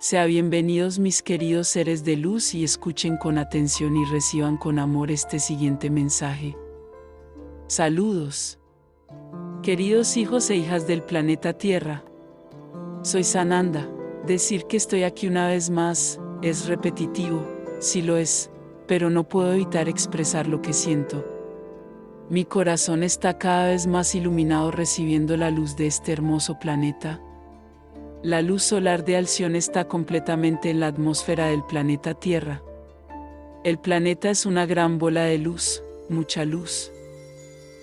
Sean bienvenidos mis queridos seres de luz y escuchen con atención y reciban con amor este siguiente mensaje. Saludos. Queridos hijos e hijas del planeta Tierra. Soy Sananda. Decir que estoy aquí una vez más es repetitivo, sí lo es, pero no puedo evitar expresar lo que siento. Mi corazón está cada vez más iluminado recibiendo la luz de este hermoso planeta. La luz solar de Alción está completamente en la atmósfera del planeta Tierra. El planeta es una gran bola de luz, mucha luz.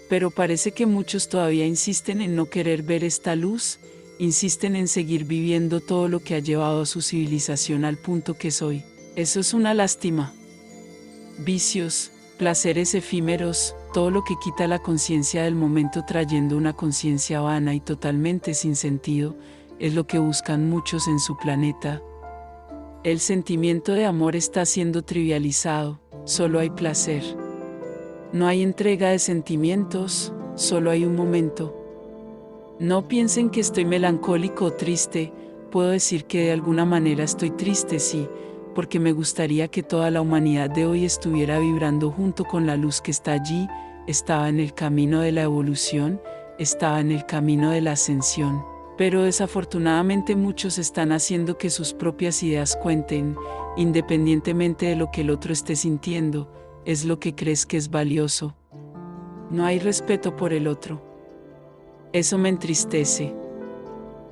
Pero parece que muchos todavía insisten en no querer ver esta luz, insisten en seguir viviendo todo lo que ha llevado a su civilización al punto que soy. Eso es una lástima. Vicios, placeres efímeros, todo lo que quita la conciencia del momento trayendo una conciencia vana y totalmente sin sentido, es lo que buscan muchos en su planeta. El sentimiento de amor está siendo trivializado, solo hay placer. No hay entrega de sentimientos, solo hay un momento. No piensen que estoy melancólico o triste, puedo decir que de alguna manera estoy triste, sí, porque me gustaría que toda la humanidad de hoy estuviera vibrando junto con la luz que está allí, estaba en el camino de la evolución, estaba en el camino de la ascensión. Pero desafortunadamente muchos están haciendo que sus propias ideas cuenten, independientemente de lo que el otro esté sintiendo, es lo que crees que es valioso. No hay respeto por el otro. Eso me entristece.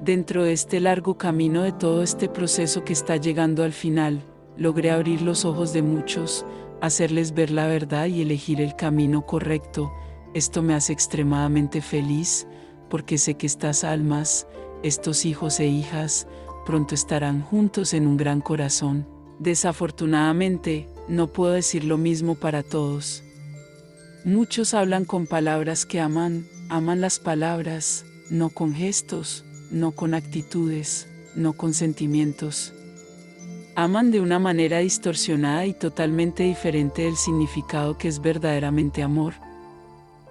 Dentro de este largo camino de todo este proceso que está llegando al final, logré abrir los ojos de muchos, hacerles ver la verdad y elegir el camino correcto. Esto me hace extremadamente feliz, porque sé que estas almas, estos hijos e hijas, pronto estarán juntos en un gran corazón. Desafortunadamente, no puedo decir lo mismo para todos. Muchos hablan con palabras que aman las palabras, no con gestos, no con actitudes, no con sentimientos. Aman de una manera distorsionada y totalmente diferente del significado que es verdaderamente amor.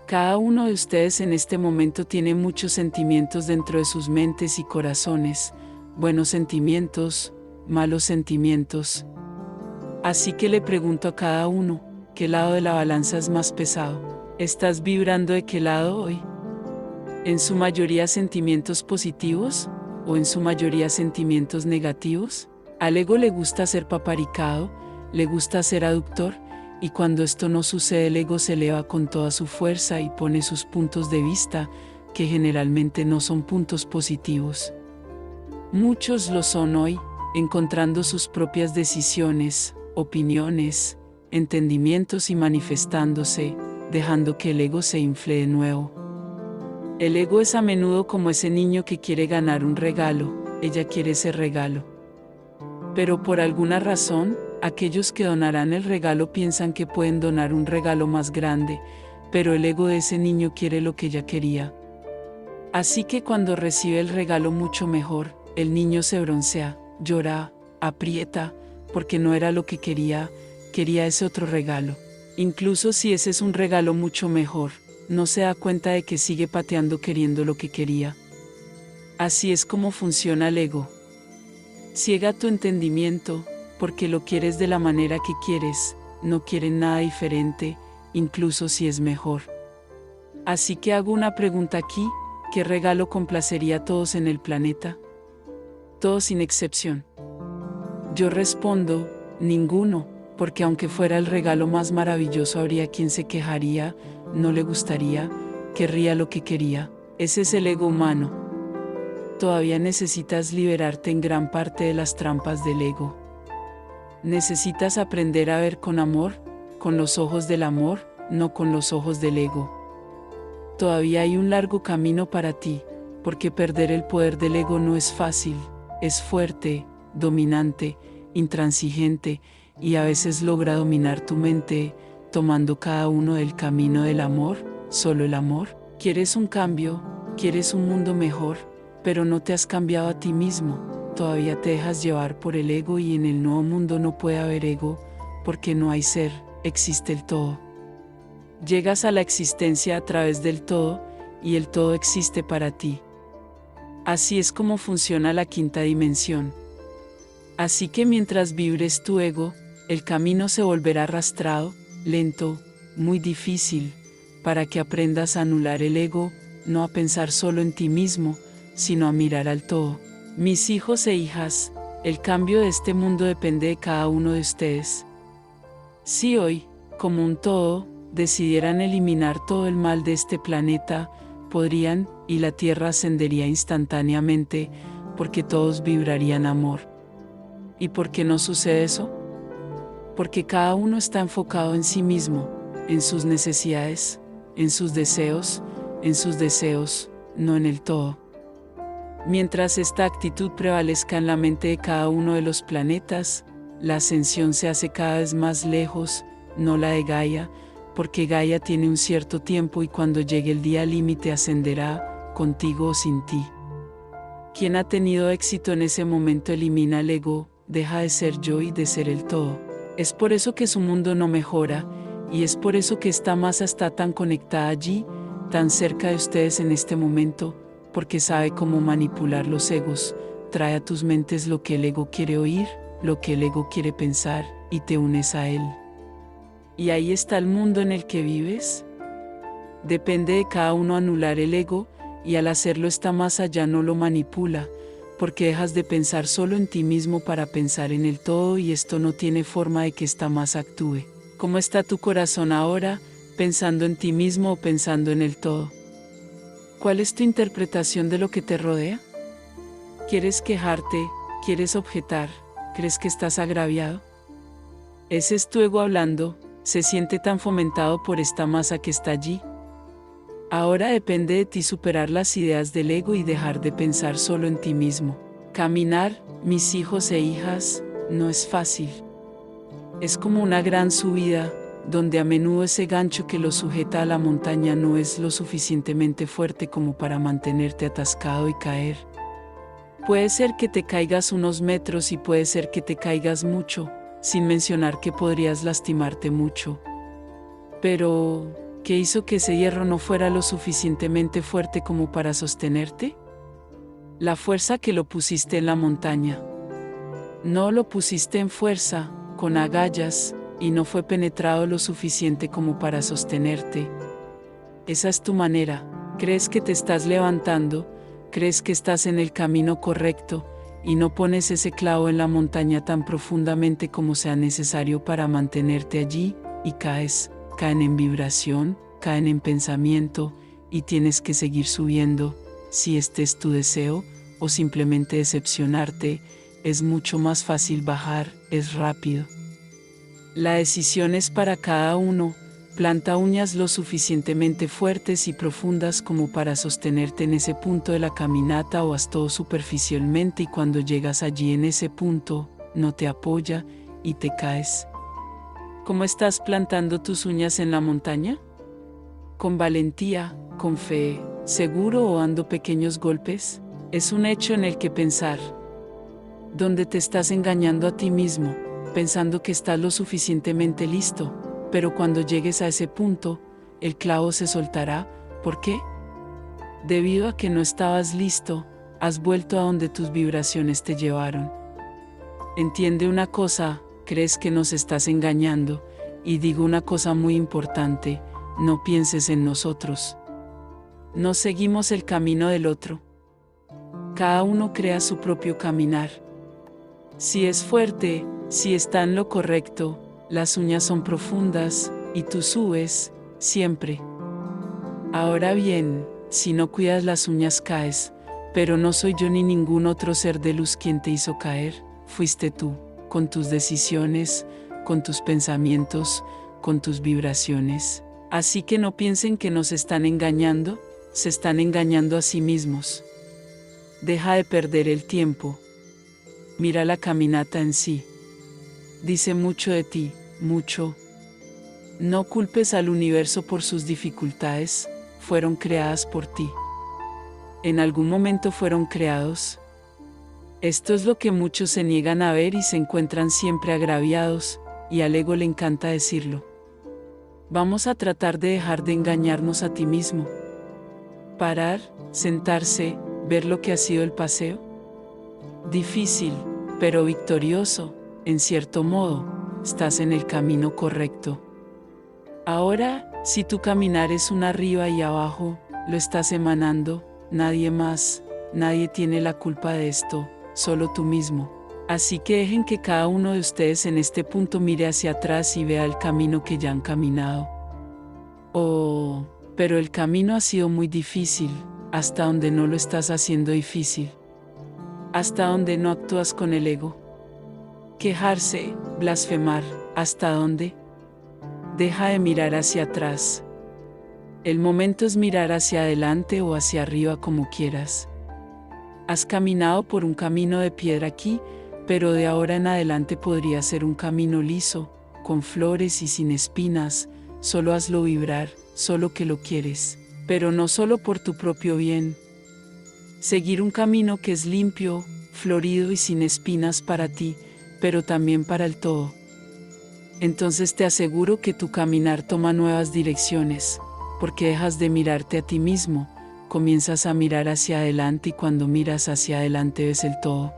Cada uno de ustedes en este momento tiene muchos sentimientos dentro de sus mentes y corazones, buenos sentimientos, malos sentimientos. Así que le pregunto a cada uno, ¿qué lado de la balanza es más pesado? ¿Estás vibrando de qué lado hoy? ¿En su mayoría sentimientos positivos o en su mayoría sentimientos negativos? Al ego le gusta ser paparicado, le gusta ser aductor, y cuando esto no sucede el ego se eleva con toda su fuerza y pone sus puntos de vista, que generalmente no son puntos positivos. Muchos lo son hoy, encontrando sus propias decisiones, opiniones, entendimientos y manifestándose, dejando que el ego se infle de nuevo. El ego es a menudo como ese niño que quiere ganar un regalo, ella quiere ese regalo. Pero por alguna razón, aquellos que donarán el regalo piensan que pueden donar un regalo más grande, pero el ego de ese niño quiere lo que ella quería. Así que cuando recibe el regalo mucho mejor, el niño se broncea, llora, aprieta, porque no era lo que quería, quería ese otro regalo. Incluso si ese es un regalo mucho mejor, no se da cuenta de que sigue pateando queriendo lo que quería. Así es como funciona el ego. Ciega tu entendimiento, porque lo quieres de la manera que quieres, no quieren nada diferente, incluso si es mejor. Así que hago una pregunta aquí, ¿qué regalo complacería a todos en el planeta? Todos sin excepción. Yo respondo, ninguno, porque aunque fuera el regalo más maravilloso habría quien se quejaría, no le gustaría, querría lo que quería. Ese es el ego humano. Todavía necesitas liberarte en gran parte de las trampas del ego. Necesitas aprender a ver con amor, con los ojos del amor, no con los ojos del ego. Todavía hay un largo camino para ti, porque perder el poder del ego no es fácil, es fuerte, dominante, intransigente, y a veces logra dominar tu mente, tomando cada uno del camino del amor, solo el amor. ¿Quieres un cambio? ¿Quieres un mundo mejor? Pero no te has cambiado a ti mismo, todavía te dejas llevar por el ego y en el nuevo mundo no puede haber ego, porque no hay ser, existe el todo. Llegas a la existencia a través del todo, y el todo existe para ti. Así es como funciona la quinta dimensión. Así que mientras vibres tu ego, el camino se volverá arrastrado, lento, muy difícil, para que aprendas a anular el ego, no a pensar solo en ti mismo, sino a mirar al todo. Mis hijos e hijas, el cambio de este mundo depende de cada uno de ustedes. Si hoy, como un todo, decidieran eliminar todo el mal de este planeta, podrían, y la Tierra ascendería instantáneamente, porque todos vibrarían amor. ¿Y por qué no sucede eso? Porque cada uno está enfocado en sí mismo, en sus necesidades, en sus deseos, no en el todo. Mientras esta actitud prevalezca en la mente de cada uno de los planetas, la ascensión se hace cada vez más lejos, no la de Gaia, porque Gaia tiene un cierto tiempo y cuando llegue el día límite ascenderá, contigo o sin ti. Quien ha tenido éxito en ese momento elimina el ego, deja de ser yo y de ser el todo. Es por eso que su mundo no mejora, y es por eso que esta masa está tan conectada allí, tan cerca de ustedes en este momento, porque sabe cómo manipular los egos, trae a tus mentes lo que el ego quiere oír, lo que el ego quiere pensar, y te unes a él. ¿Y ahí está el mundo en el que vives? Depende de cada uno anular el ego, y al hacerlo esta masa ya no lo manipula, porque dejas de pensar solo en ti mismo para pensar en el todo y esto no tiene forma de que esta masa actúe. ¿Cómo está tu corazón ahora, pensando en ti mismo o pensando en el todo? ¿Cuál es tu interpretación de lo que te rodea? ¿Quieres quejarte? ¿Quieres objetar? ¿Crees que estás agraviado? Ese es tu ego hablando, se siente tan fomentado por esta masa que está allí. Ahora depende de ti superar las ideas del ego y dejar de pensar solo en ti mismo. Caminar, mis hijos e hijas, no es fácil. Es como una gran subida, donde a menudo ese gancho que lo sujeta a la montaña no es lo suficientemente fuerte como para mantenerte atascado y caer. Puede ser que te caigas unos metros y puede ser que te caigas mucho, sin mencionar que podrías lastimarte mucho. Pero, ¿qué hizo que ese hierro no fuera lo suficientemente fuerte como para sostenerte? La fuerza que lo pusiste en la montaña. No lo pusiste en fuerza, con agallas, y no fue penetrado lo suficiente como para sostenerte. Esa es tu manera, crees que te estás levantando, crees que estás en el camino correcto, y no pones ese clavo en la montaña tan profundamente como sea necesario para mantenerte allí, y caen en vibración, caen en pensamiento, y tienes que seguir subiendo, si este es tu deseo, o simplemente decepcionarte, es mucho más fácil bajar, es rápido. La decisión es para cada uno, planta uñas lo suficientemente fuertes y profundas como para sostenerte en ese punto de la caminata o haz todo superficialmente y cuando llegas allí en ese punto, no te apoya y te caes. ¿Cómo estás plantando tus uñas en la montaña? ¿Con valentía, con fe, seguro o dando pequeños golpes? Es un hecho en el que pensar. Donde te estás engañando a ti mismo, pensando que estás lo suficientemente listo, pero cuando llegues a ese punto, el clavo se soltará. ¿Por qué? Debido a que no estabas listo, has vuelto a donde tus vibraciones te llevaron. Entiende una cosa, crees que nos estás engañando, y digo una cosa muy importante, no pienses en nosotros. No seguimos el camino del otro. Cada uno crea su propio caminar. Si es fuerte, si está en lo correcto, las uñas son profundas, y tú subes, siempre. Ahora bien, si no cuidas las uñas caes, pero no soy yo ni ningún otro ser de luz quien te hizo caer, fuiste tú, con tus decisiones, con tus pensamientos, con tus vibraciones. Así que no piensen que nos están engañando, se están engañando a sí mismos. Deja de perder el tiempo. Mira la caminata en sí. Dice mucho de ti, mucho. No culpes al universo por sus dificultades, fueron creadas por ti. En algún momento fueron creados. Esto es lo que muchos se niegan a ver y se encuentran siempre agraviados, y al ego le encanta decirlo. Vamos a tratar de dejar de engañarnos a ti mismo. Parar, sentarse, ver lo que ha sido el paseo. Difícil, pero victorioso, en cierto modo, estás en el camino correcto. Ahora, si tu caminar es un arriba y abajo, lo estás emanando, nadie más, nadie tiene la culpa de esto, solo tú mismo. Así que dejen que cada uno de ustedes en este punto mire hacia atrás y vea el camino que ya han caminado. Oh, pero el camino ha sido muy difícil, hasta donde no lo estás haciendo difícil. Hasta donde no actúas con el ego. Quejarse, blasfemar, ¿hasta dónde? Deja de mirar hacia atrás. El momento es mirar hacia adelante o hacia arriba como quieras. Has caminado por un camino de piedra aquí, pero de ahora en adelante podría ser un camino liso, con flores y sin espinas, solo hazlo vibrar, solo que lo quieres, pero no solo por tu propio bien. Seguir un camino que es limpio, florido y sin espinas para ti, pero también para el todo. Entonces te aseguro que tu caminar toma nuevas direcciones, porque dejas de mirarte a ti mismo, comienzas a mirar hacia adelante y cuando miras hacia adelante ves el todo.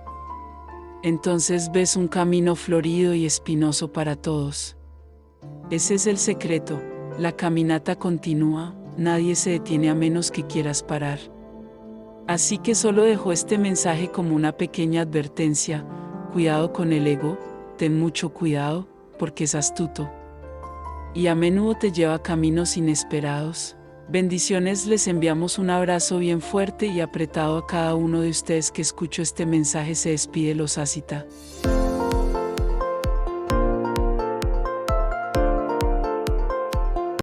Entonces ves un camino florido y espinoso para todos. Ese es el secreto, la caminata continúa, nadie se detiene a menos que quieras parar. Así que solo dejo este mensaje como una pequeña advertencia, cuidado con el ego, ten mucho cuidado, porque es astuto. Y a menudo te lleva a caminos inesperados. Bendiciones, les enviamos un abrazo bien fuerte y apretado a cada uno de ustedes que escuchó este mensaje. Se despide Los Asita.